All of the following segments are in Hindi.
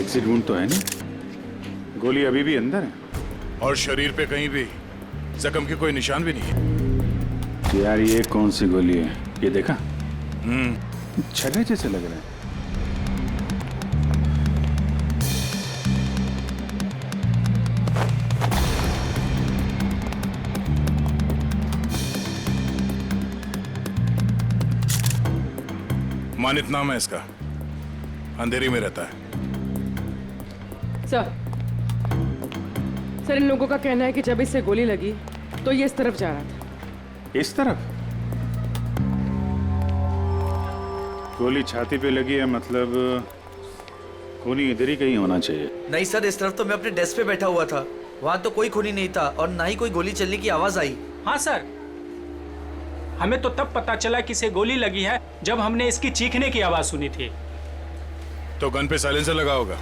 एग्जिट वुंड तो है नहीं, गोली अभी भी अंदर है और शरीर पे कहीं भी जख्म के कोई निशान भी नहीं है। यार ये कौन सी गोली है, ये देखा? छर्रे जैसे लग रहे हैं। मानित नाम है इसका, अंधेरी में रहता है। सर इन लोगों का कहना है कि जब इससे गोली लगी तो ये इस तरफ जा रहा था। इस तरफ? गोली छाती पे लगी है, मतलब खूनी इधर ही कहीं होना चाहिए। नहीं सर, इस तरफ तो मैं अपने डेस्क पे बैठा हुआ था, वहाँ तो कोई खूनी नहीं था और ना ही कोई गोली चलने की आवाज आई। हाँ सर, हमें तो तब पता चला कि इसे गोली लगी है जब हमने इसकी चीखने की आवाज सुनी थी। तो गन पे साइलेंसर लगा होगा।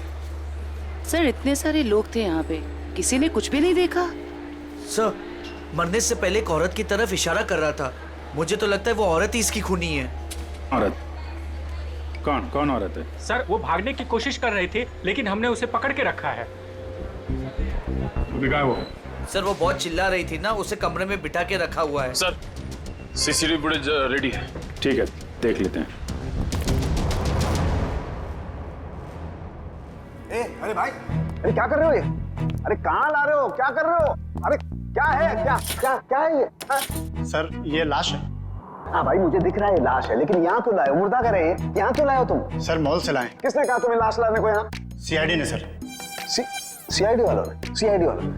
सर इतने सारे लोग थे यहाँ पे, किसी ने कुछ भी नहीं देखा? सर मरने से पहले एक औरत की तरफ इशारा कर रहा था, मुझे तो लगता है वो औरत ही इसकी खूनी है। औरत? कौन कौन औरत है? सर वो भागने की कोशिश कर रही थी लेकिन हमने उसे पकड़ के रखा है। वो सर वो बहुत चिल्ला रही थी ना, उसे कमरे में बिठा के रखा हुआ है। सर सीसीटीवी फुटेज रेडी है। ठीक है, देख लेते हैं। अरे भाई, अरे क्या कर रहे हो ये? अरे कहाँ ला रहे हो, क्या कर रहे हो? अरे क्या है, क्या क्या क्या है ये? सर ये लाश है। हाँ भाई मुझे दिख रहा है ये लाश है, लेकिन यहाँ क्यों लाए हो? मुर्दा कर रहे हैं, यहाँ क्यों लाए हो तुम? सर मॉल से लाए। किसने कहा तुम्हें लाश लाने को यहाँ? सीआईडी ने सर। सीआईडी वालों ने? सीआईडी वालों ने?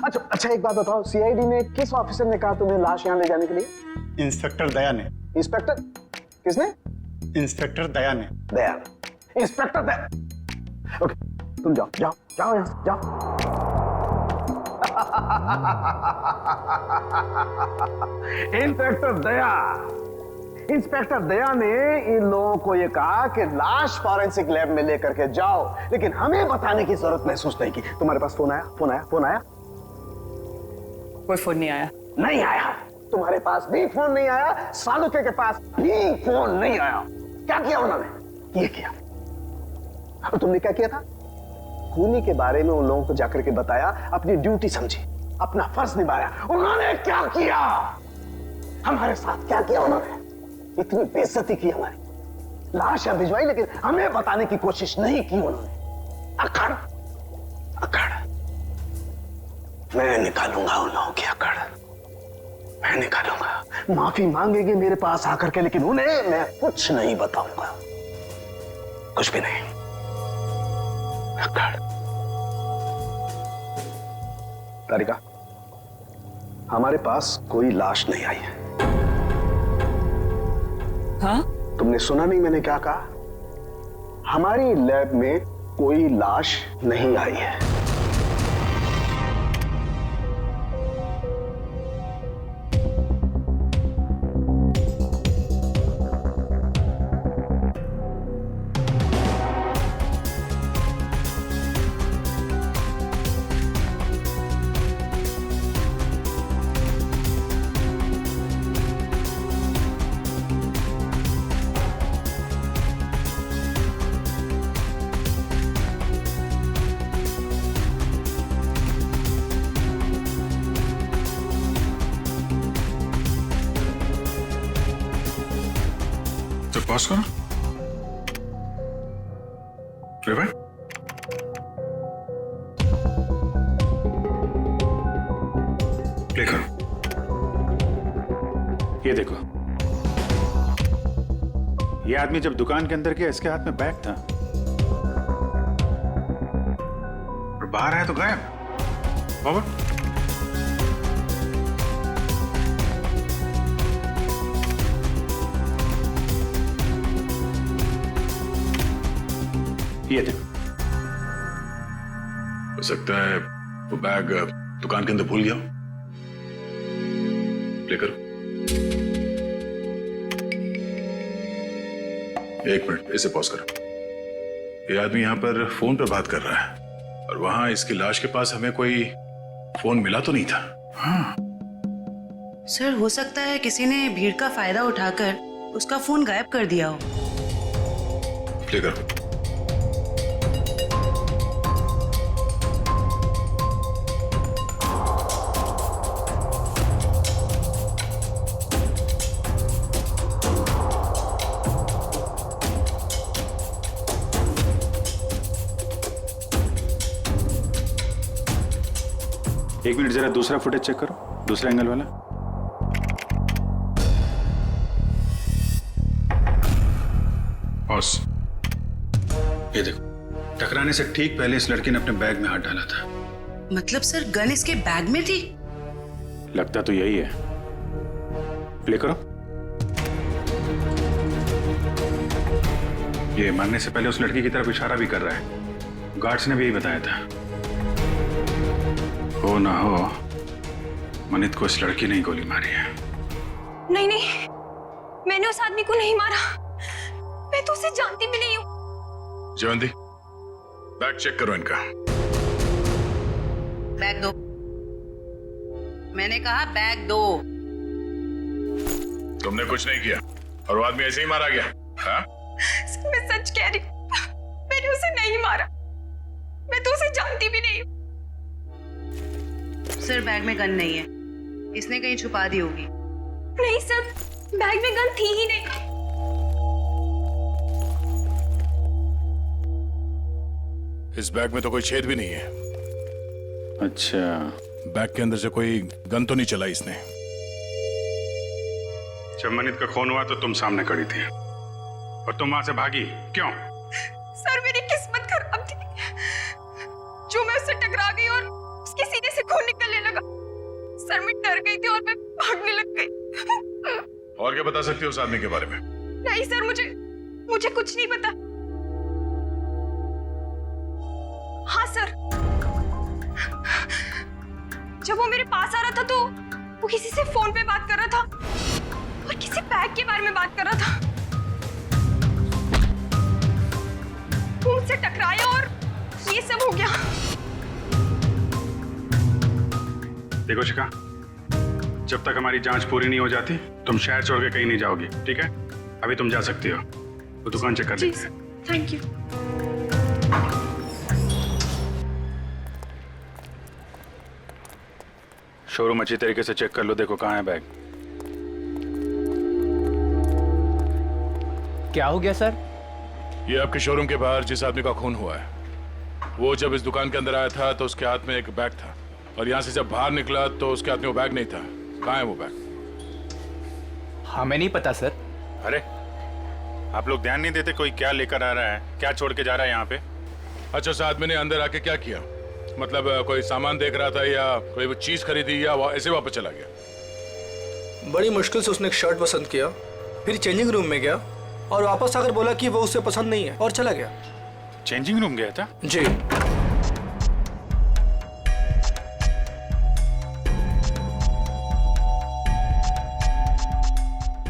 अच्छा एक बात बताओ, सीआईडी ने किस ऑफिसर ने कहा तुम्हें लाश यहाँ ले जाने के लिए? इंस्पेक्टर दया ने। इंस्पेक्टर? किसने? इंस्पेक्टर दया ने। दया? इंस्पेक्टर दया? ओके तुम जाओ जाओ जाओ यहाँ से जाओ। इंस्पेक्टर दया, इंस्पेक्टर दया ने इन लोगों को ये कहा कि लाश फॉरेंसिक लैब में लेकर के जाओ, लेकिन हमें बताने की जरूरत महसूस नहीं की। तुम्हारे पास फोन आया? फोन आया? फोन आया? कोई फोन नहीं आया। नहीं आया? तुम्हारे पास भी फोन नहीं आया, सालुके के पास भी फोन नहीं आया। क्या किया उन्होंने? ये किया। और तुमने क्या किया था? खूनी के बारे में उन लोगों को जाकर के बताया, अपनी ड्यूटी समझी, अपना फर्ज निभाया। उन्होंने क्या किया? हमारे साथ क्या किया उन्होंने? इतनी बेइज्जती की हमारी, लाश भिजवाई लेकिन हमें बताने की कोशिश नहीं की उन्होंने। अकड़ अकड़, मैं निकालूंगा उन लोगों की अकड़, मैं निकालूंगा। माफी मांगेंगे मेरे पास आकर के, लेकिन उन्हें मैं कुछ नहीं बताऊंगा, कुछ भी नहीं। तारिका, हमारे पास कोई लाश नहीं आई है। हाँ? तुमने सुना नहीं मैंने क्या कहा? हमारी लैब में कोई लाश नहीं आई है। तो पॉज करो, रिवाइंड। प्ले करो। ये देखो, ये आदमी जब दुकान के अंदर गया इसके हाथ में बैग था और बाहर आया तो गायब। फॉरवर्ड। ये देखो, हो सकता है वो बैग दुकान के अंदर भूल गया हो। प्ले करो। एक मिनट, इसे पॉज करो। ये आदमी यहाँ पर फोन पर बात कर रहा है और वहां इसकी लाश के पास हमें कोई फोन मिला तो नहीं था। हाँ सर हो सकता है किसी ने भीड़ का फायदा उठाकर उसका फोन गायब कर दिया हो। प्ले करो। एक मिनट जरा दूसरा फुटेज चेक करो, दूसरा एंगल वाला। बॉस, ये देखो, टकराने से ठीक पहले इस लड़की ने अपने बैग में हाथ डाला था। मतलब सर गन इसके बैग में थी? लगता तो यही है। प्ले करो। ये मरने से पहले उस लड़की की तरफ इशारा भी कर रहा है। गार्ड्स ने भी यही बताया था। हो ना हो, मनित को इस लड़की ने ही गोली मारी है। नहीं नहीं, मैंने उस आदमी को नहीं मारा। मैं तो उसे जानती भी नहीं हूँ। जयवंती, बैग चेक करो इनका। बैग दो। मैंने कहा बैग दो। तुमने कुछ नहीं किया और वो आदमी ऐसे ही मारा गया? हाँ? सर, मैं सच कह रही हूँ, मैंने उसे नहीं मारा। मैं तो उसे जानती भी नहीं हूँ। सर बैग में गन नहीं है, इसने कहीं छुपा दी होगी। नहीं सर, बैग में गन थी ही नहीं। इस बैग में तो कोई छेद भी नहीं है। अच्छा, बैग के अंदर से कोई गन तो नहीं चलाई इसने। जब मनित का खून हुआ तो तुम सामने खड़ी थी और तुम वहां से भागी क्यों? सर मेरी किस्मत खराब थी, जो मैं उससे टकरा गई और उसके सीने से खून निकलने लगा। सर मैं डर गई थी और मैं भागने लग गई। और क्या बता सकती हो उस आदमी के बारे में? नहीं सर, मुझे कुछ नहीं पता। हाँ सर, जब वो मेरे पास आ रहा था तो वो किसी से फोन पे बात कर रहा था और किसी बैग के बारे में बात कर रहा था। वो मुझसे टकराया और ये सब हो गया। देखो शिखा, जब तक हमारी जांच पूरी नहीं हो जाती तुम शहर छोड़ के कहीं नहीं जाओगी, ठीक है? अभी तुम जा सकती हो, वो दुकान चेक कर लेते हैं। Thank you. शोरूम अच्छी तरीके से चेक कर लो, देखो कहाँ है बैग। क्या हो गया सर? ये आपके शोरूम के बाहर जिस आदमी का खून हुआ है, वो जब इस दुकान के अंदर आया था तो उसके हाथ में एक बैग था और यहाँ से जब बाहर निकला तो उसके हाथ में वो बैग नहीं था। कहाँ है वो बैग? हमें नहीं पता सर। अरे आप लोग ध्यान नहीं देते कोई क्या लेकर आ रहा है, क्या छोड़ के जा रहा है यहाँ पे? अच्छा, उस आदमी ने अंदर आके क्या किया? मतलब कोई सामान देख रहा था या कोई वो चीज खरीदी या ऐसे वापस चला गया? बड़ी मुश्किल से उसने एक शर्ट पसंद किया, फिर चेंजिंग रूम में गया और वापस आकर बोला कि वो उसे पसंद नहीं है और चला गया। चेंजिंग रूम गया था? जी।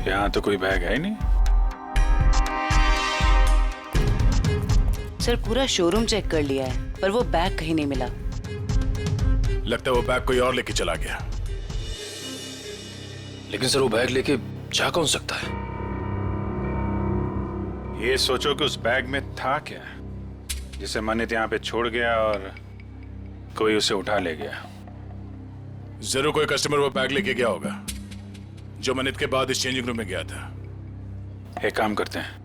यहाँ तो कोई बैग है ही नहीं। सर पूरा शोरूम चेक कर लिया है पर वो बैग कहीं नहीं मिला। लगता है वो बैग कोई और लेके चला गया। लेकिन सर वो बैग लेके जा कौन सकता है? ये सोचो कि उस बैग में था क्या जिसे मनित यहाँ पे छोड़ गया और कोई उसे उठा ले गया। जरूर कोई कस्टमर वो बैग लेके गया होगा जो मनित के बाद इस चेंजिंग रूम में गया था। एक काम करते हैं,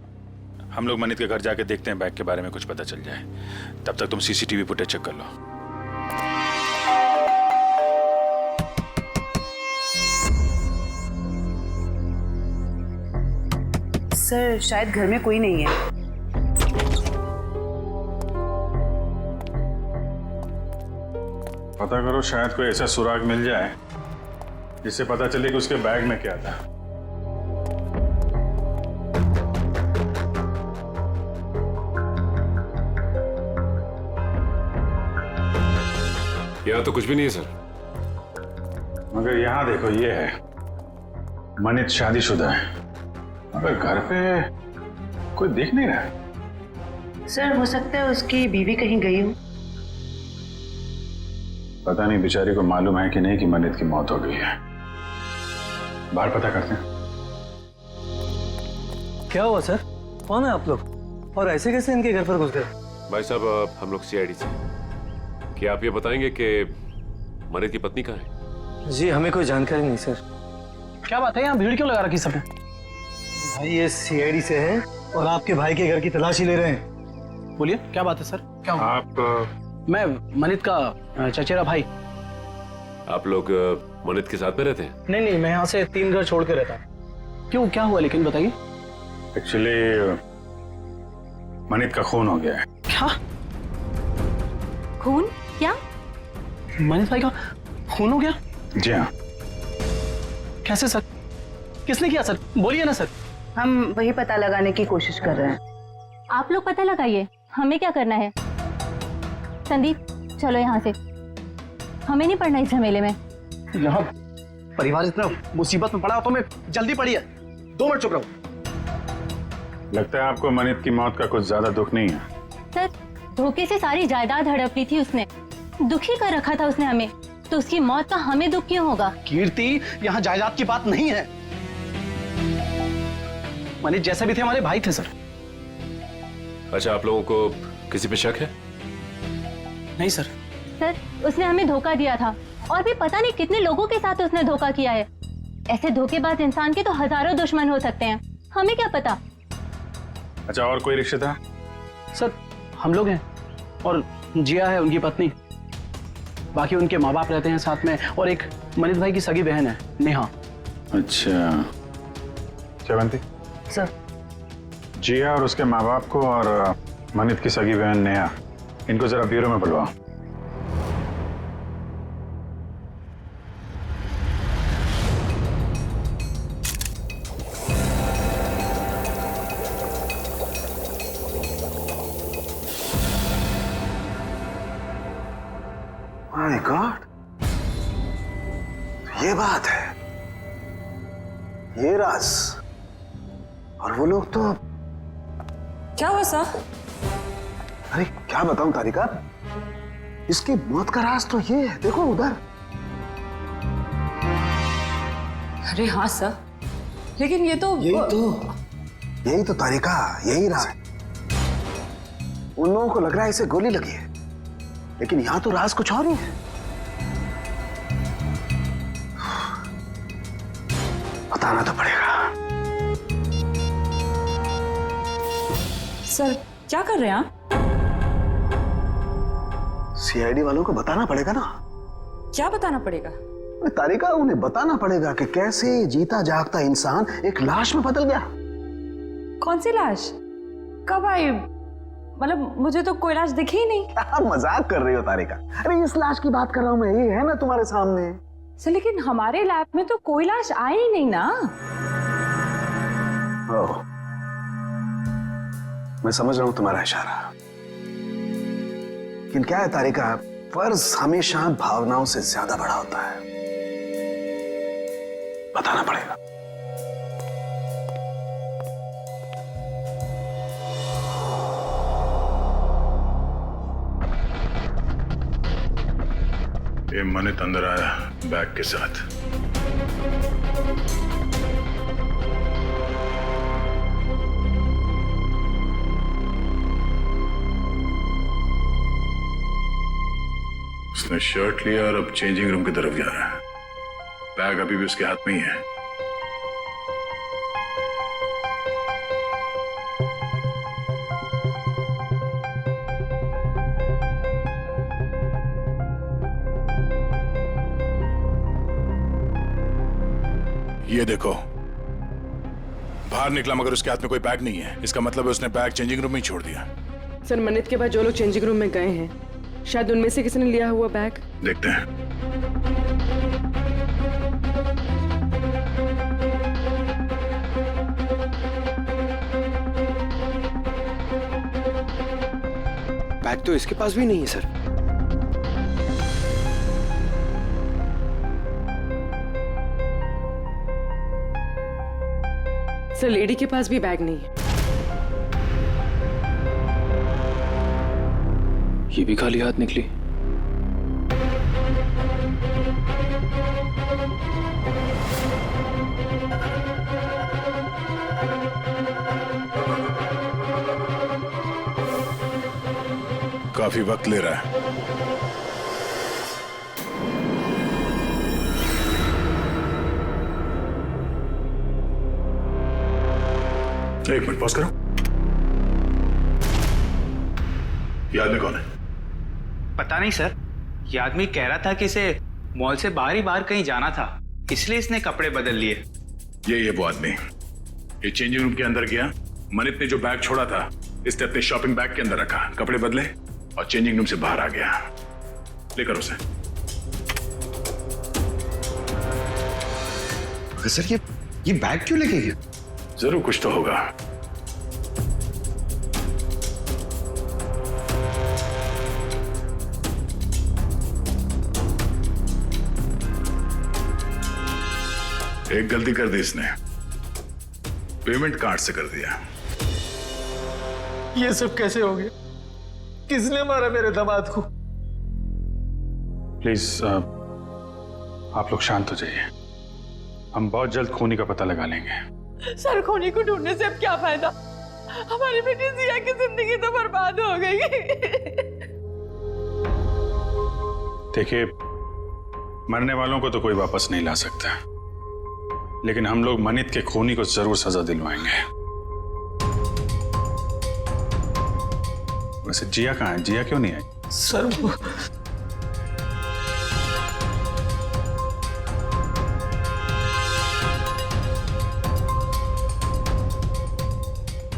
हम लोग मनित के घर जाके देखते हैं, बैग के बारे में कुछ पता चल जाए। तब तक तुम सीसीटीवी फुटेज चेक कर लो। सर शायद घर में कोई नहीं है। पता करो, शायद कोई ऐसा सुराग मिल जाए जिससे पता चले कि उसके बैग में क्या था। यहाँ तो कुछ भी नहीं है सर। मगर यहाँ देखो, ये है मनित शादीशुदा है, मगर घर पे कोई देख नहीं रहा है। सर हो सकता है उसकी बीवी कहीं गई हो। पता नहीं बेचारी को मालूम है कि नहीं कि मनित की मौत हो गई है। बाहर पता करते हैं। क्या हुआ सर? कौन है आप लोग और ऐसे कैसे इनके घर पर घुस गए? भाई साहब, हम लोग सीआईडी से। क्या आप ये बताएंगे कि मनित की पत्नी कहाँ है? जी हमें कोई जानकारी नहीं सर। क्या बात है, यहाँ भीड़ क्यों लगा रखी सबने? भाई ये सीआईडी से हैं और आपके भाई के घर की तलाशी ले रहे हैं। बोलिए क्या बात है सर, क्या हुआ? आप मैं मनित का चचेरा भाई। आप लोग मनित के साथ में रहते हैं? नहीं नहीं, मैं यहाँ से 3 घर छोड़ के रहता हूँ। क्यों, क्या हुआ लेकिन बताइए। एक्चुअली मनित का खून हो गया है। क्या? खून? क्या? मनीष भाई का खून हो गया? जी हाँ। कैसे सर? किसने किया सर? बोलिए ना सर। हम वही पता लगाने की कोशिश कर रहे हैं। आप लोग पता लगाइए, हमें क्या करना है। संदीप चलो यहाँ से, हमें नहीं पड़ना इस झमेले में। यहाँ परिवार इतना मुसीबत में पड़ा तो मैं जल्दी पड़ी है। 2 मिनट चुप रहो। लगता है आपको मनित की मौत का कुछ ज्यादा दुख नहीं है। सर धोखे से सारी जायदाद हड़प ली थी उसने, दुखी कर रखा था उसने हमें, तो उसकी मौत का हमें दुख क्यों होगा? कीर्ति, यहाँ जायदाद की बात नहीं है। मनीष जैसे भी थे हमारे भाई थे सर। अच्छा, आप लोगों को किसी पे शक है? नहीं सर। सर उसने हमें धोखा दिया था, और भी पता नहीं कितने लोगों के साथ उसने धोखा किया है। ऐसे धोखेबाज इंसान के तो हजारों दुश्मन हो सकते हैं, हमें क्या पता। अच्छा, और कोई रिश्तेदार? सर हम लोग हैं और जिया है उनकी पत्नी, बाकी उनके माँ बाप रहते हैं साथ में, और एक मनीष भाई की सगी बहन है नेहा। अच्छा चवंती सर। जिया और उसके माँ बाप को और मनित की सगी बहन नेहा, इनको जरा ब्यूरो में बुलवाओ। माय गॉड, ये बात है, ये राज। और वो लोग तो क्या हुआ सर? अरे क्या बताऊं तारिका, इसकी मौत का राज तो ये है, देखो उधर। अरे हाँ सर, लेकिन ये तो यही तो तारिका, यही राज। उन लोगों को लग रहा है इसे गोली लगी है, लेकिन यहां तो राज कुछ और ही है। बताना तो पड़ेगा। सर क्या कर रहे हैं आप? सीआईडी वालों को बताना पड़ेगा ना। क्या बताना पड़ेगा? तारिका, उन्हें बताना पड़ेगा कि कैसे जीता जागता इंसान एक लाश में बदल गया। कौन सी लाश? कब आई? मतलब मुझे तो कोई लाश दिखी ही नहीं। आप मजाक कर रही हो तारिका। अरे इस लाश की बात कर रहा हूं मैं, ये है ना तुम्हारे सामने। सर लेकिन हमारे लैब में तो कोई लाश आई ही नहीं ना। ओह, मैं समझ रहा हूं तुम्हारा इशारा, लेकिन क्या है तारिका, फर्ज हमेशा भावनाओं से ज्यादा बड़ा होता है। बताना पड़ेगा। ये मनित अंदर आया बैग के साथ। उसने शर्ट लिया और अब चेंजिंग रूम की तरफ जा रहा है। बैग अभी भी उसके हाथ में ही है। ये देखो, बाहर निकला मगर उसके हाथ में कोई बैग नहीं है। इसका मतलब है उसने बैग चेंजिंग रूम में ही छोड़ दिया। सर मनित के बाद जो लोग चेंजिंग रूम में गए हैं, शायद उनमें से किसी ने लिया हुआ बैग। देखते हैं। बैग तो इसके पास भी नहीं है सर। सर लेडी के पास भी बैग नहीं है। ये भी खाली हाथ निकली। काफी वक्त ले रहा है। एक मिनट पॉज करो। ये आदमी कौन है? पता नहीं सर, ये आदमी कह रहा था कि इसे मॉल से बाहर ही बाहर कहीं जाना था, इसलिए इसने कपड़े बदल लिए। ये वो आदमी ये चेंजिंग रूम के अंदर गया, मनित ने जो बैग छोड़ा था इसने अपने शॉपिंग बैग के अंदर रखा, कपड़े बदले और चेंजिंग रूम से बाहर आ गया। लेकर उसे। सर ये बैग क्यों लेके गया? जरूर कुछ तो होगा। एक गलती कर दी इसने, पेमेंट कार्ड से कर दिया। ये सब कैसे हो गया? किसने मारा मेरे दामाद को? प्लीज आप लोग शांत हो जाइए, हम बहुत जल्द खूनी का पता लगा लेंगे। सर खूनी को ढूंढने से अब क्या फायदा? हमारी बेटी जिया की जिंदगी तो बर्बाद हो गई। देखिए, मरने वालों को तो कोई वापस नहीं ला सकता, लेकिन हम लोग मनित के खूनी को जरूर सजा दिलवाएंगे। वैसे जिया कहाँ है? जिया क्यों नहीं आई? सर वो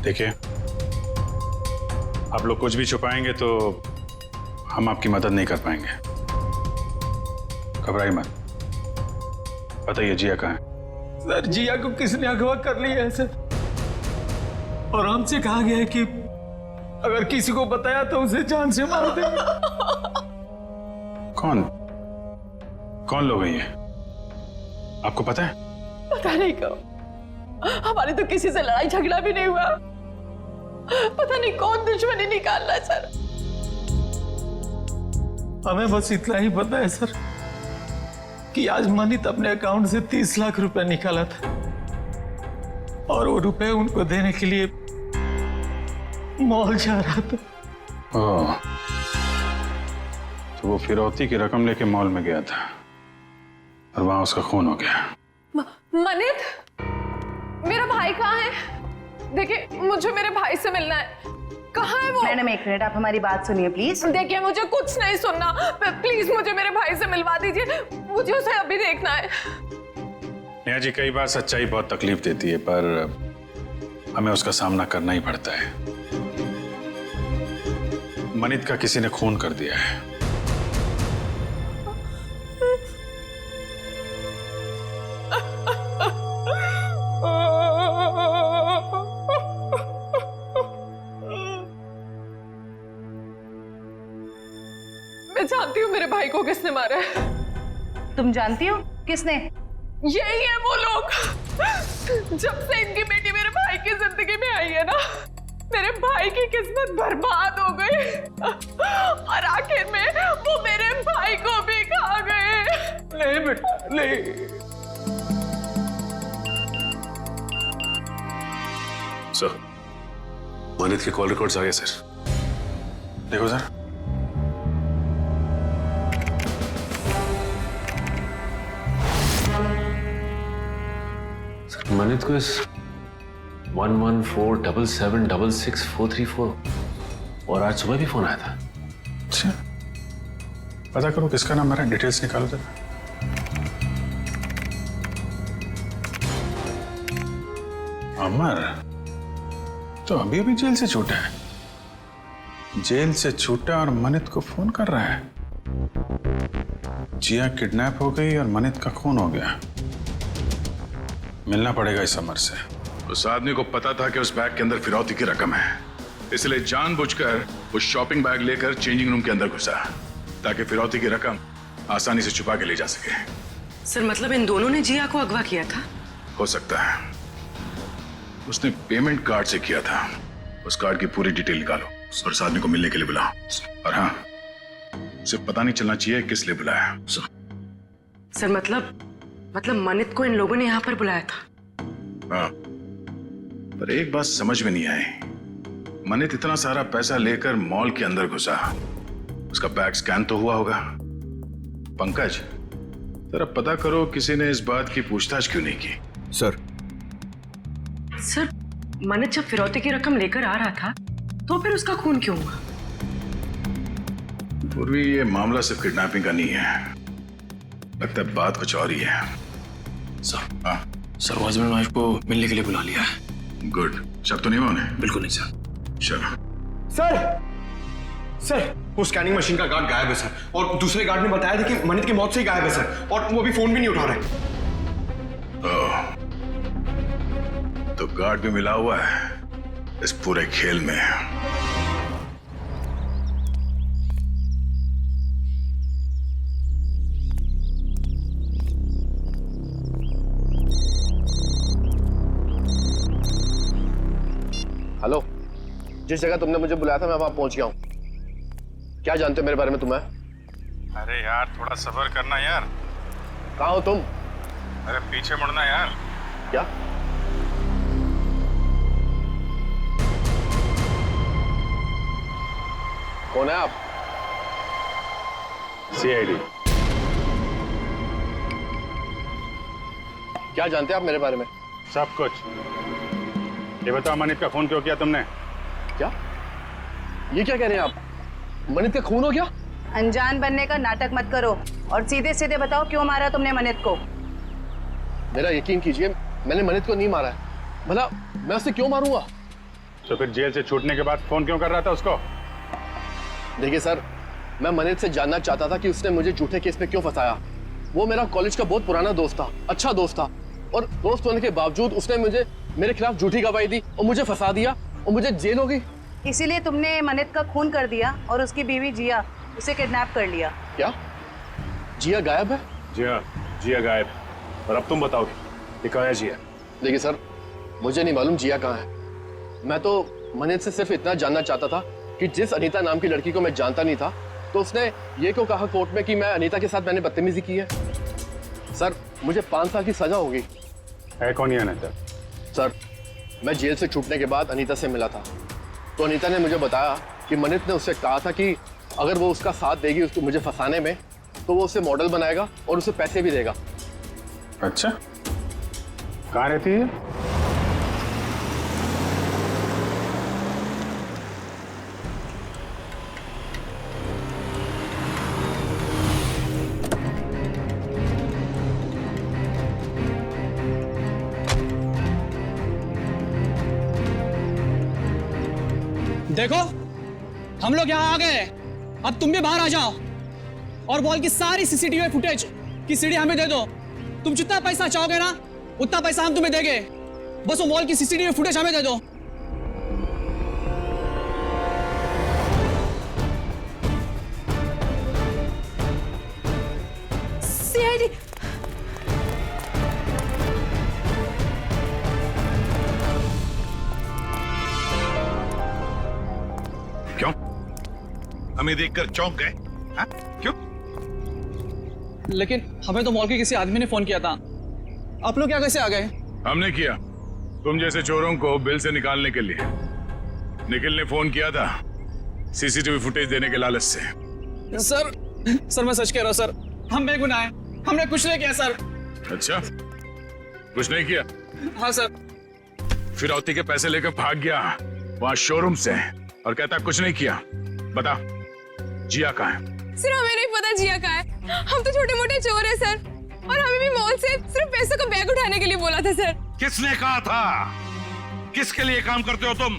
देखिए, आप लोग कुछ भी छुपाएंगे तो हम आपकी मदद नहीं कर पाएंगे। घबराइए मत, बताइए जिया कहाँ है? सर जिया को किसने अगवा कर लिया है सर, और हमसे कहा गया है कि अगर किसी को बताया तो उसे जान से मार देंगे। कौन लोग हैं ये? आपको पता है? पता नहीं कब, हमारी तो किसी से लड़ाई झगड़ा भी नहीं हुआ। पता नहीं कौन दुश्मनी निकाल रहा है सर। हमें बस इतना ही पता है सर कि आज मनित अपने अकाउंट से 30 लाख रुपए निकाला था, और वो रुपए उनको देने के लिए मॉल जा रहा था। ओह, तो वो फिरौती की रकम लेके मॉल में गया था और वहां उसका खून हो गया। मनित, मेरा भाई कहाँ है? देखिए, मुझे मेरे भाई से मिलना है। कहाँ है वो? मैडम एक मिनट, आप हमारी बात सुनिए प्लीज। देखिए, मुझे कुछ नहीं सुनना, प्लीज मुझे मेरे भाई से मिलवा दीजिए, मुझे उसे अभी देखना है। नेहा जी, कई बार सच्चाई बहुत तकलीफ देती है, पर हमें उसका सामना करना ही पड़ता है। मनित का किसी ने खून कर दिया है। मैं जानती हूँ मेरे भाई को किसने मारा है। तुम जानती हो किसने? यही है वो लोग। जब से इनकी बेटी मेरे भाई की जिंदगी में आई है ना, मेरे भाई की किस्मत बर्बाद हो गई, और आखिर में वो मेरे भाई को भी खा गए। नहीं बेटा नहीं। सर, मनित के कॉल रिकॉर्ड्स आ गए सर। देखो सर, मनित को इस 1147766434 और आज सुबह भी फोन आया था। अच्छा, पता करो किसका नाम, मेरा डिटेल्स निकालो जरा। अमर तो अभी अभी जेल से छूटा है। जेल से छूटा और मनित को फोन कर रहा है। जिया किडनैप हो गई और मनित का खून हो गया। मिलना पड़ेगा इस अमर से। उस आदमी को पता था कि उस बैग के अंदर फिरौती की रकम है, इसलिए जानबूझकर वो शॉपिंग बैग लेकर चेंजिंग रूम के अंदर घुसा, ताकि फिरौती की रकम आसानी से छुपा के ले जा सके। सर मतलब इन दोनों ने जिया को अगवा किया था? हो सकता है, उसने पेमेंट कार्ड से किया था। उस कार्ड की पूरी डिटेल निकालो और उस आदमी को मिलने के लिए बुलाओ। और हाँ, उसे पता नहीं चलना चाहिए किस लिए बुलाया। सर मतलब मनित को इन लोगों ने यहाँ पर बुलाया था? हाँ, पर एक बात समझ में नहीं आई, मनित इतना सारा पैसा लेकर मॉल के अंदर घुसा, उसका बैग स्कैन तो हुआ होगा। पंकज, जरा पता करो किसी ने इस बात की पूछताछ क्यों नहीं की। सर मनित जब फिरौती की रकम लेकर आ रहा था तो फिर उसका खून क्यों हुआ? पूर्वी, ये मामला सिर्फ किडनैपिंग का नहीं है, लगता है बात कुछ और ही है। सर, हाँ सर वो हस्बैंड वाइफ को मिलने के लिए बुला लिया है। गुड। शक तो नहीं हुआ उन्हें? बिल्कुल नहीं सर। चलो। सर वो स्कैनिंग मशीन का गार्ड गायब है सर, और दूसरे गार्ड ने बताया था कि मनित की मौत से ही गायब है सर, और वो अभी फोन भी नहीं उठा रहे। तो गार्ड भी मिला हुआ है इस पूरे खेल में। हेलो, जिस जगह तुमने मुझे बुलाया था मैं वहां पहुंच गया हूं। क्या जानते हो मेरे बारे में तुम्हें? अरे यार थोड़ा सब्र करना यार। कहाँ हो तुम? अरे पीछे मुड़ना यार। क्या? कौन है आप? सीआईडी। क्या जानते हैं आप मेरे बारे में? सब कुछ। ये बताओ मनित का खून क्यों किया तुमने? क्या? ये क्या कह रहे हैं आप? मनित का खून हो गया? अनजान बनने का नाटक मत करो और सीधे सीधे बताओ क्यों मारा तुमने मनित को। मेरा यकीन कीजिए, मैंने मनित को नहीं मारा है। भला मैं उसे क्यों मारूंगा? तो फिर जेल से छूटने के बाद फोन क्यों कर रहा था उसको? देखिए सर, मैं मनित से जानना चाहता था कि उसने मुझे झूठे केस में क्यों फंसाया। वो मेरा कॉलेज का बहुत पुराना दोस्त था, अच्छा दोस्त था, और दोस्त होने के बावजूद उसने मुझे मेरे खिलाफ झूठी गवाही दी और मुझे फंसा दिया और मुझे जेल हो गई। इसीलिए तुमने मनित का खून कर दिया और उसकी बीवी जिया उसे किडनैप कर लिया। क्या? जिया गायब है? जी हाँ, जिया गायब। और अब तुम बताओगे ये कहाँ है जिया? देखिए सर, मुझे नहीं मालूम जिया कहाँ है। मैं तो मनित से सिर्फ इतना जानना चाहता था कि जिस अनीता नाम की लड़की को मैं जानता नहीं था, तो उसने ये क्यों कहा कोर्ट में कि मैं अनीता के साथ मैंने बदतमीजी की है। सर, मुझे 5 साल की सजा होगी। है कौन ये अनीता? सर, मैं जेल से छूटने के बाद अनीता से मिला था, तो अनीता ने मुझे बताया कि मनित ने उससे कहा था कि अगर वो उसका साथ देगी उसको मुझे फंसाने में, तो वो उसे मॉडल बनाएगा और उसे पैसे भी देगा। अच्छा, कहाँ रहती है? देखो, हम लोग यहाँ आ गए, अब तुम भी बाहर आ जाओ और मॉल की सारी सीसीटीवी फुटेज की सीडी हमें दे दो। तुम जितना पैसा चाहोगे ना उतना पैसा हम तुम्हें देंगे, बस वो मॉल की सीसीटीवी फुटेज हमें दे दो। सीआईडी। क्यों? हमें देखकर चौंक गए? हाँ? क्यों? लेकिन हमें तो मॉल के किसी आदमी ने फोन किया था, आप लोग क्या कैसे आ गए? हमने किया, तुम जैसे चोरों को बिल से निकालने के लिए। निखिल ने फोन किया था सीसीटीवी फुटेज देने के लालच से। सर मैं सच कह रहा हूँ सर, हम बेगुनाह हैं, हमने कुछ नहीं किया सर। अच्छा, कुछ नहीं किया? हाँ सर। फिरौती के पैसे लेकर भाग गया वहां शोरूम से और कहता कुछ नहीं किया। बता, जिया कहाँ है? सर हमें नहीं पता जिया कहाँ है, हम तो छोटे मोटे चोर हैं सर, और हमें भी मॉल से सिर्फ पैसों का बैग उठाने के लिए बोला था सर। किसने कहा था? किसके लिए काम करते हो तुम?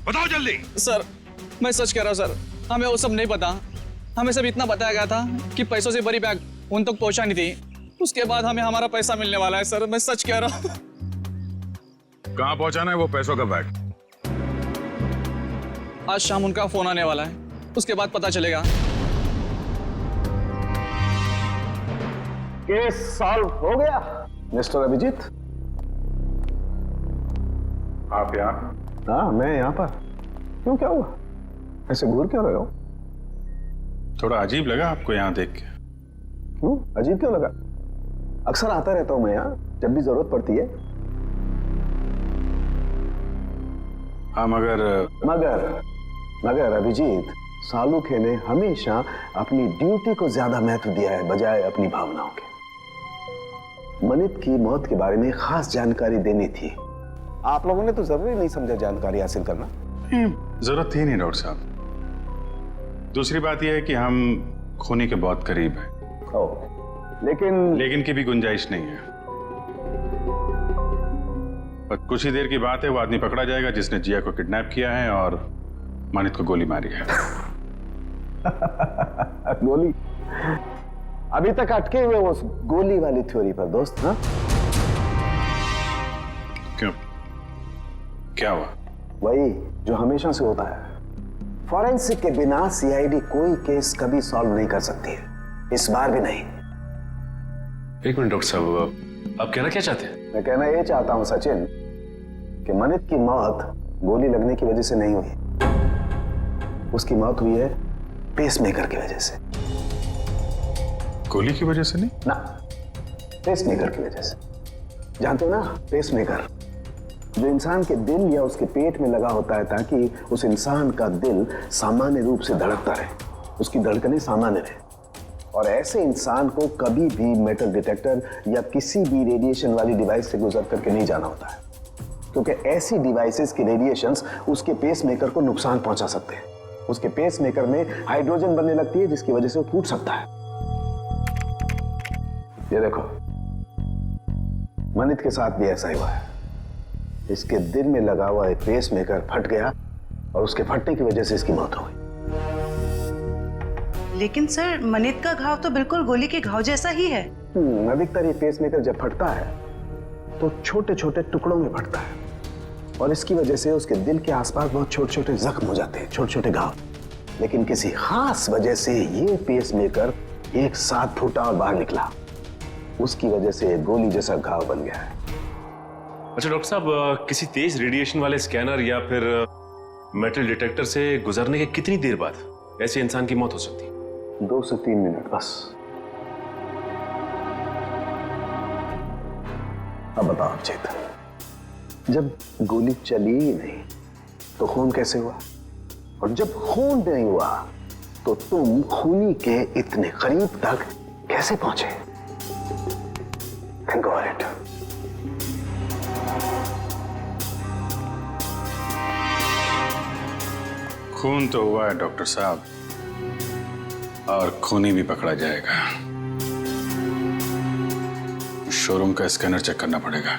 बताओ जल्दी। सर मैं सच कह रहा हूँ सर, हमें वो सब नहीं पता, हमें सब इतना बताया गया था कि पैसों से भरी बैग उन तक पहुंचानी थी, उसके बाद हमें हमारा पैसा मिलने वाला है। सर मैं सच कह रहा हूँ। कहाँ पहुंचाना है वो पैसों का बैग? आज शाम उनका फोन आने वाला है, उसके बाद पता चलेगा। केस सॉल्व हो गया मिस्टर अभिजीत। आप यहाँ? हाँ, मैं यहाँ पर। क्यों, क्या हुआ? ऐसे घूर क्यों रहे हो? थोड़ा अजीब लगा आपको यहाँ देख के। क्यों अजीब क्यों लगा? अक्सर आता रहता हूँ मैं यहाँ जब भी जरूरत पड़ती है। हाँ मगर अभिजीत, सालुखे ने हमेशा अपनी ड्यूटी को ज्यादा महत्व दिया है बजाय अपनी भावनाओं के। मनित की मौत के बारे में खास जानकारी देनी थी, आप लोगों ने तो जरूरी नहीं समझा जानकारी हासिल करना। जरूरत थी नहीं डॉक्टर साहब। दूसरी बात यह है कि हम खूनी के बहुत करीब हैं। लेकिन की भी गुंजाइश नहीं है। पर कुछ ही देर की बात है, वो आदमी पकड़ा जाएगा जिसने जिया को किडनैप किया है और मानित को गोली मारी है। गोली? अभी तक अटके हुए उस गोली वाली थ्योरी पर दोस्त। हाँ, क्यों, क्या हुआ? वही जो हमेशा से होता है, फॉरेंसिक के बिना सीआईडी कोई केस कभी सॉल्व नहीं कर सकती है, इस बार भी नहीं। एक मिनट डॉक्टर साहब, आप कहना क्या चाहते हैं? मैं कहना ये चाहता हूं सचिन कि मनित की मौत गोली लगने की वजह से नहीं हुई, उसकी मौत हुई है पेसमेकर की वजह से। गोली की वजह से नहीं? ना, पेसमेकर की वजह से। जानते हो ना, पेसमेकर जो इंसान के दिल या उसके पेट में लगा होता है ताकि उस इंसान का दिल सामान्य रूप से धड़कता रहे, उसकी धड़कनें सामान्य रहे। और ऐसे इंसान को कभी भी मेटल डिटेक्टर या किसी भी रेडिएशन वाली डिवाइस से गुजर करके नहीं जाना होता है, क्योंकि ऐसी डिवाइसेस की रेडिएशंस उसके पेसमेकर को नुकसान पहुंचा सकते हैं। उसके पेसमेकर में हाइड्रोजन बनने लगती है जिसकी वजह से वो टूट सकता है। ये देखो, मनित के साथ भी ऐसा ही हुआ है। इसके दिल में लगा हुआ एक पेसमेकर फट गया और उसके फटने की वजह से इसकी मौत हो गई। लेकिन सर, मनित का घाव तो बिल्कुल गोली के घाव जैसा ही है। अधिकतर ये पेसमेकर जब फटता है तो छोटे छोटे टुकड़ों में फटता है और इसकी वजह से उसके दिल के आसपास बहुत छोटे छोटे जख्म हो जाते हैं, छोटे छोटे घाव। लेकिन किसी खास वजह से ये पेसमेकर एक साथ फूटा और बाहर निकला, उसकी वजह से गोली जैसा घाव बन गया है। अच्छा डॉक्टर साहब, किसी तेज रेडिएशन वाले स्कैनर या फिर मेटल डिटेक्टर से गुजरने के कितनी देर बाद ऐसे इंसान की मौत हो सकती है? 2 से 3 मिनट बस। अब बताओ चेतन, जब गोली चली ही नहीं तो खून कैसे हुआ? और जब खून नहीं हुआ तो तुम खूनी के इतने करीब तक कैसे पहुंचे? Think of it. खून तो हुआ है डॉक्टर साहब, और खूनी भी पकड़ा जाएगा। शोरूम का स्कैनर चेक करना पड़ेगा।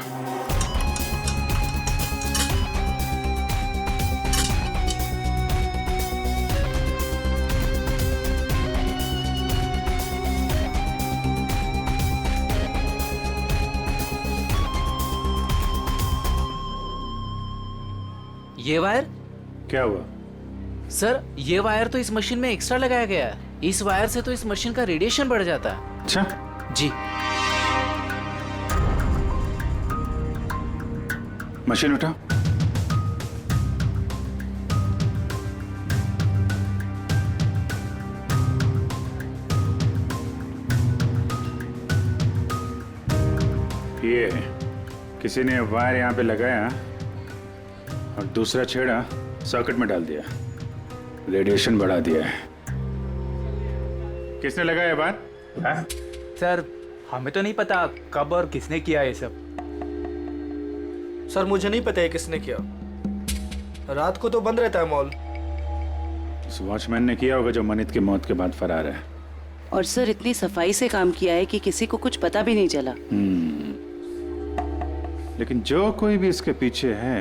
ये वायर? क्या हुआ? सर, ये वायर तो इस मशीन में एक्स्ट्रा लगाया गया है। इस वायर से तो इस मशीन का रेडिएशन बढ़ जाता है। अच्छा जी। मशीन उठा। ये किसी ने वायर यहां पे लगाया और दूसरा छेड़ा सर्किट में डाल दिया, रेडिएशन बढ़ा दिया है। किसने लगाया बात? सर, हमें तो नहीं पता कब और किसने किया ये सब। सर, मुझे नहीं पता है किसने किया। रात को तो बंद रहता है मॉल। उस वॉचमैन ने किया होगा जो मनित की मौत के बाद फरार है। और सर, इतनी सफाई से काम किया है कि किसी को कुछ पता भी नहीं चला। लेकिन जो कोई भी इसके पीछे है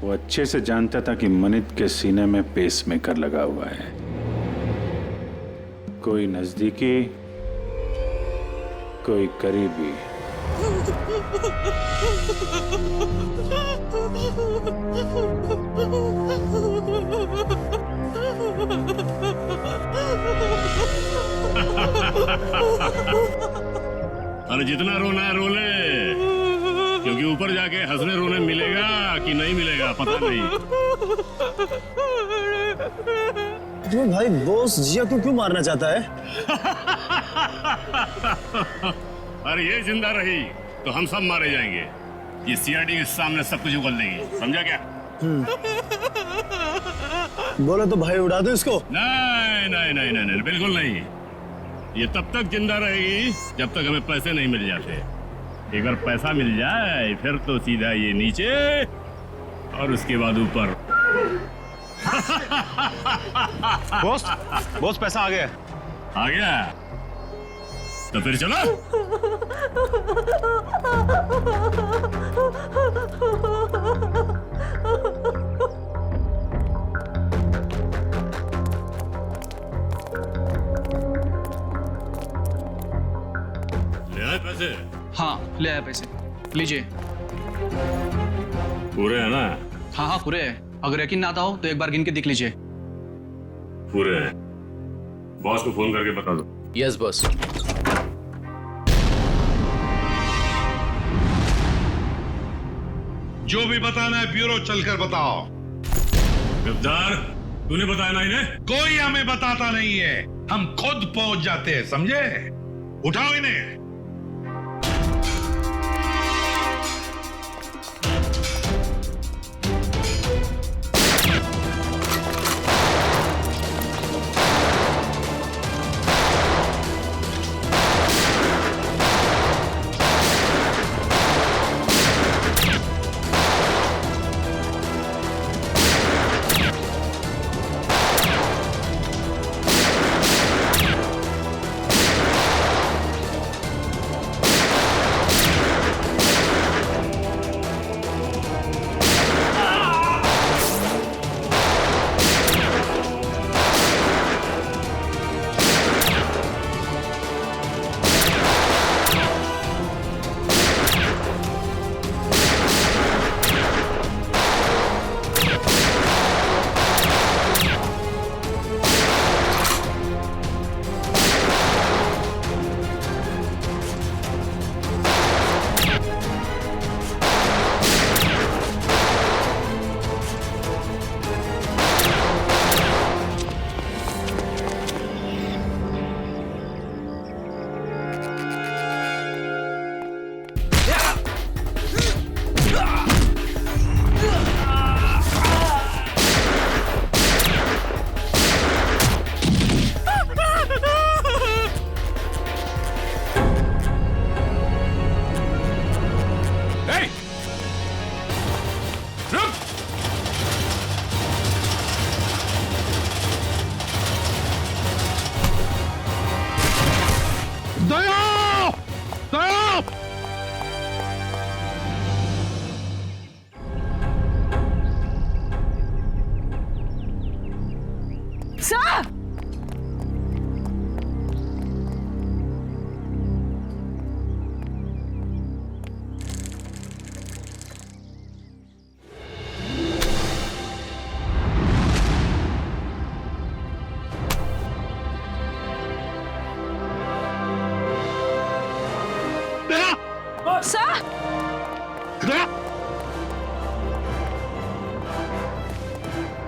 वो अच्छे से जानता था कि मनित के सीने में पेसमेकर लगा हुआ है। कोई नजदीकी, कोई करीबी। अरे जितना रोना है रो ले, क्योंकि ऊपर जाके हंसने रोने मिलेगा कि नहीं मिलेगा पता नहीं। तुम्हें भाई बॉस जिया को क्यों मारना चाहता है? अरे ये जिंदा रही तो हम सब मारे जाएंगे। ये सीआईडी के सामने सब कुछ उगल देगी, समझा क्या? बोला तो भाई उड़ा दो इसको। नहीं नहीं नहीं नहीं नहीं, बिल्कुल नहीं। ये तब तक जिंदा रहेगी जब तक हमें पैसे नहीं मिल जाते। एक बार पैसा मिल जाए फिर तो सीधा ये नीचे और उसके बाद ऊपर। बॉस, बॉस पैसा आ गया। आ गया? तो फिर चलो। ले आए पैसे? हाँ ले आए पैसे, लीजिए। पूरे है ना? हाँ हाँ पूरे है, अगर यकीन ना आता हो तो एक बार गिन के देख लीजिए। पूरे हैं। बॉस को फोन करके बता दो। Yes boss. जो भी बताना है ब्यूरो चलकर बताओ। गद्दार, तूने बताया ना इन्हें? कोई हमें बताता नहीं है, हम खुद पहुंच जाते हैं, समझे? उठाओ इन्हें।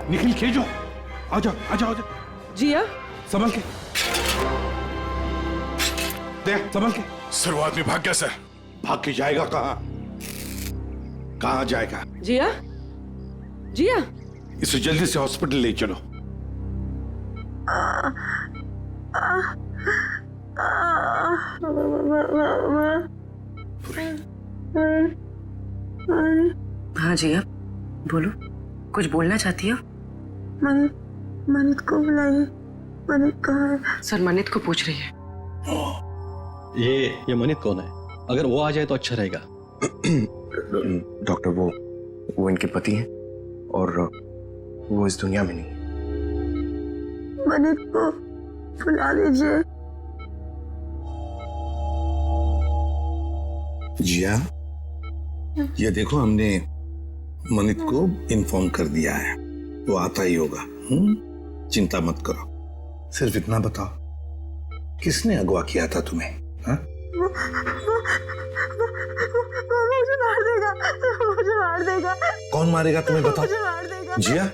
निखिल खेजो, आजा आजा आजा। जिया संभल के देख, संभल के। सर वो आदमी भाग गया सर। भाग के जाएगा कहाँ? कहाँ जाएगा? जिया जिया इसे जल्दी से हॉस्पिटल ले चलो। हाँ जिया बोलो, कुछ बोलना चाहती हो? मनित को बुलाइए। मनित कहाँ है? सर मनित को पूछ रही है। ये मनित कौन है? अगर वो आ जाए तो अच्छा रहेगा। डॉक्टर वो इनके पति हैं और वो इस दुनिया में नहीं। मनित को बुला लीजिए। जिया, ये देखो हमने मनित को इन्फॉर्म कर दिया है, वो आता ही होगा। चिंता मत करो। सिर्फ इतना बताओ, किसने अगवा किया था तुम्हें? हा? मुझे मार देगा, मुझे मार देगा। कौन मारेगा तुम्हें बताओ? मुझे मार देगा। जिया,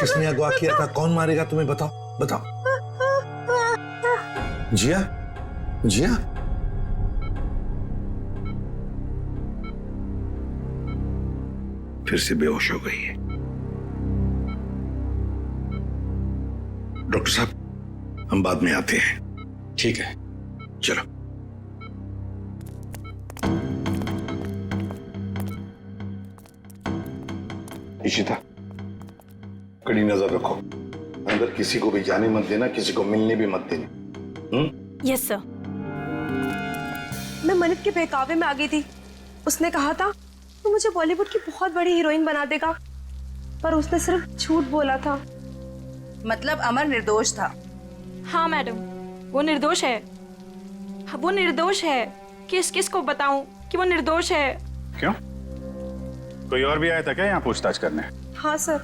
किसने अगवा किया था? कौन मारेगा तुम्हें बताओ बताओ। जिया जिया फिर से बेहोश हो गई है। डॉक्टर साहब हम बाद में आते हैं। ठीक है चलो। इशिता कड़ी नजर रखो, अंदर किसी को भी जाने मत देना, किसी को मिलने भी मत देना। Yes sir. मैं मनित के बहकावे में आ गई थी। उसने कहा था तो मुझे बॉलीवुड की बहुत बड़ी हीरोइन बना देगा, पर उसने सिर्फ झूठ बोला था। मतलब अमर निर्दोष था? हाँ मैडम, वो निर्दोष है। वो निर्दोष है। किसको बताऊं कि वो निर्दोष है? क्यों? कोई और भी आया था क्या यहाँ पूछताछ करने? हाँ सर,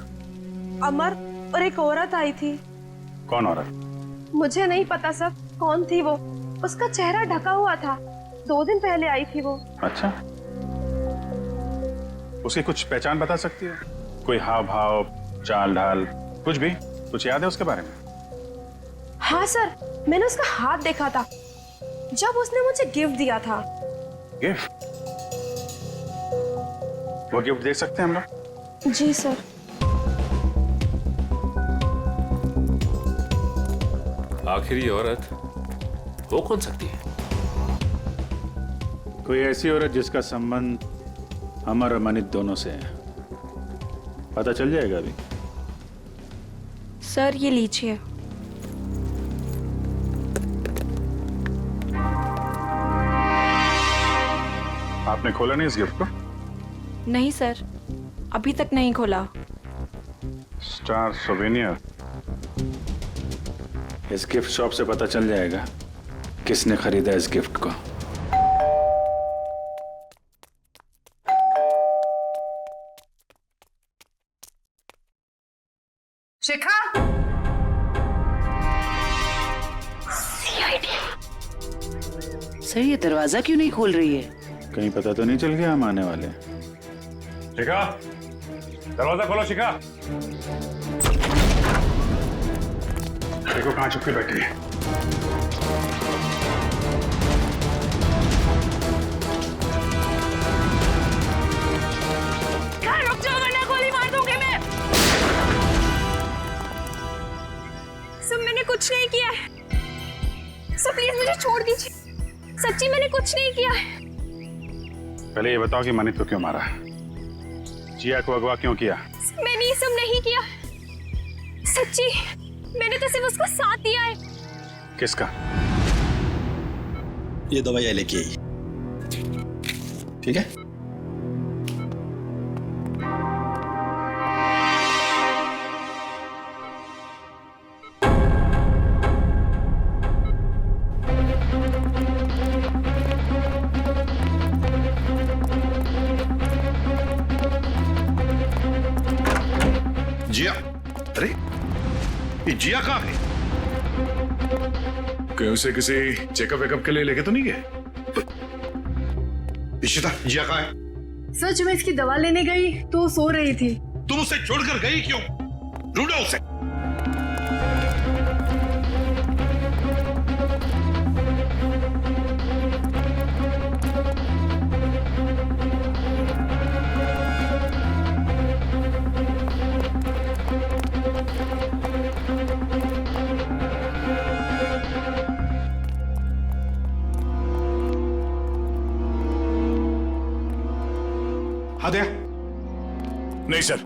अमर और एक औरत आई थी। कौन औरत? मुझे नहीं पता सर कौन थी वो। उसका चेहरा ढका हुआ था। 2 दिन पहले आई थी वो। अच्छा, उसकी कुछ पहचान बता सकती है? कोई हाव भाव, चाल ढाल, कुछ भी? कुछ याद है उसके बारे में? हाँ सर, मैंने उसका हाथ देखा था जब उसने मुझे गिफ्ट दिया था। गिफ्ट? वो गिफ्ट देख सकते हैं हम लोग? जी सर। आखिर ये औरत वो कौन सकती है? कोई ऐसी औरत जिसका संबंध अमर और मनित दोनों से है। पता चल जाएगा अभी। सर ये लीजिए। आपने खोला नहीं इस गिफ्ट को? नहीं सर, अभी तक नहीं खोला। Star souvenir. इस गिफ्ट शॉप से पता चल जाएगा किसने खरीदा इस गिफ्ट को। शिखा! सर ये दरवाजा क्यों नहीं खोल रही है? कहीं पता तो नहीं चल गया हम आने वाले? शिखा, दरवाजा खोलो शिखा। देखो कहाँ छुप के बैठी है। रुक जाओ वरना गोली मार दूंगी मैं। सब मैंने कुछ नहीं किया है। सब प्लीज मुझे छोड़ दीजिए। सच्ची मैंने कुछ नहीं किया है। पहले ये बताओ कि मनित को क्यों मारा? जिया को अगवा क्यों किया? मैंने ये सब नहीं किया। सच्ची मैंने तो सिर्फ उसको साथ दिया है। किसका? ये दवाई लेके आई, ठीक है? जिया? अरे ये जिया कहाँ है? कहीं उसे किसी चेकअप वेकअप के लिए लेके तो नहीं गए? इशिता, जिया कहाँ है? सर जब मैं इसकी दवा लेने गई तो वो सो रही थी। तुम उसे छोड़कर गई क्यों? ढूंढो उसे। हाँ दया। नहीं सर।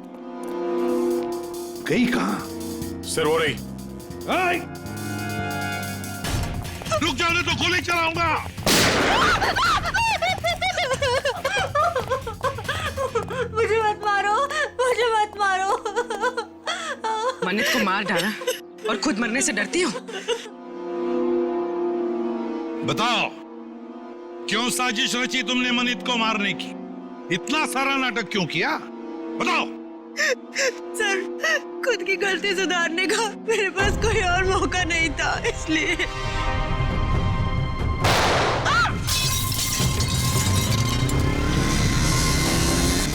गई कहां? सर हो रही। रुक जाओ नहीं तो गोली चलाऊंगा। मुझे मत मारो, मुझे मत मारो। मनित को मार डाला और खुद मरने से डरती हो? बताओ क्यों साजिश रची तुमने मनित को मारने की? इतना सारा नाटक क्यों किया? बताओ। सर खुद की गलती सुधारने का मेरे पास कोई और मौका नहीं था, इसलिए।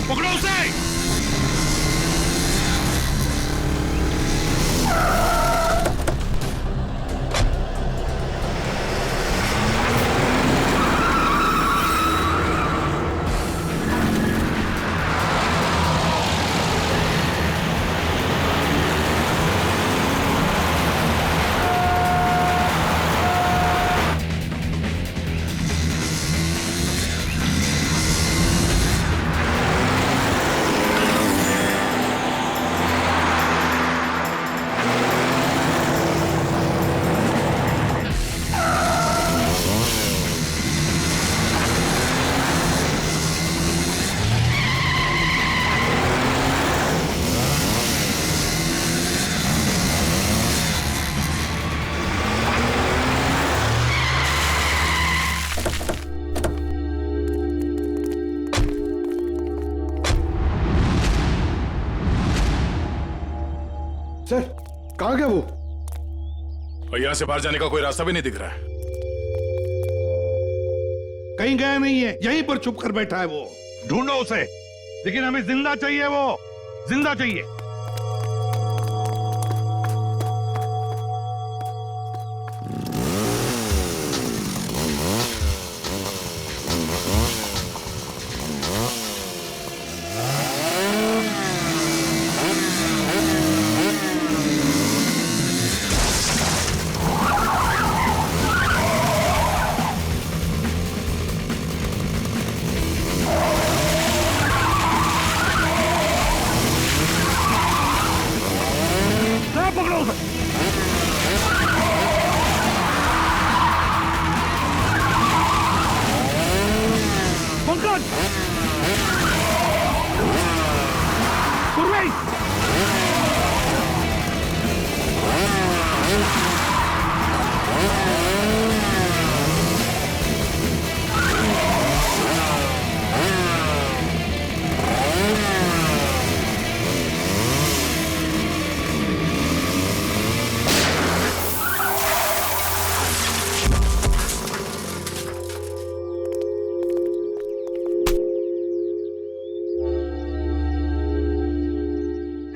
पकड़ो उसे। सर कहाँ गया वो? और यहाँ से बाहर जाने का कोई रास्ता भी नहीं दिख रहा है। कहीं गया नहीं है, यहीं पर छुप कर बैठा है वो। ढूंढो उसे, लेकिन हमें जिंदा चाहिए, वो जिंदा चाहिए।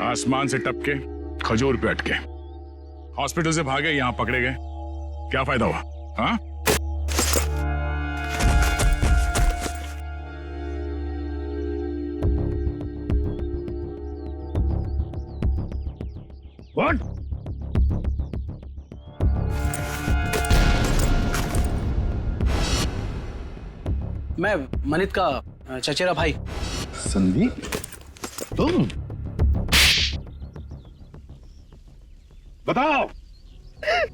आसमान से टपके खजूर पे अटके, हॉस्पिटल से भागे, यहां पकड़े गए, क्या फायदा हुआ? हाँ? What? मैं मनित का चचेरा भाई। संदीप, तुम बताओ,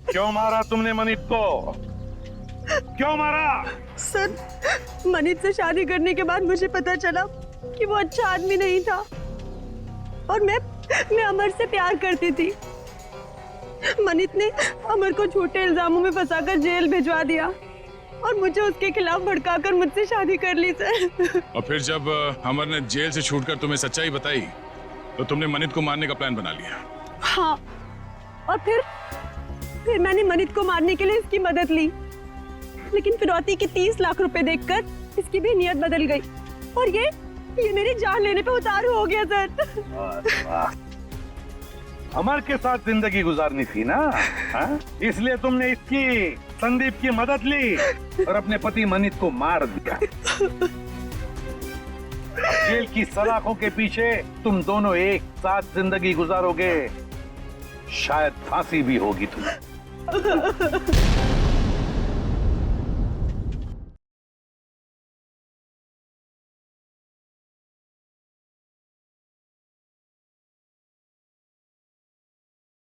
क्यों मारा तुमने मनित को? क्यों मारा? सर, मनित से शादी करने के बाद मुझे पता चला कि वो अच्छा आदमी नहीं था और मैं अमर से प्यार करती थी। मनित ने अमर को झूठे इल्जामों में फंसाकर जेल भिजवा दिया और मुझे उसके खिलाफ भड़काकर मुझसे शादी कर ली सर। और फिर जब अमर ने जेल से छूटकर तुम्हें सच्चाई बताई तो तुमने मनित को मारने का प्लान बना लिया। हाँ, और फिर मैंने मनित को मारने के लिए इसकी मदद ली, लेकिन फिरौती के 30 लाख रुपए देखकर इसकी भी नियत बदल गई और ये मेरी जान लेने पे उतारू हो गया सर। अमर के साथ जिंदगी गुजारनी थी ना, हाँ? इसलिए तुमने इसकी, संदीप की मदद ली और अपने पति मनित को मार दिया। जेल की सलाखों के पीछे तुम दोनों एक साथ जिंदगी गुजारोगे, शायद फांसी भी होगी तुम्हें।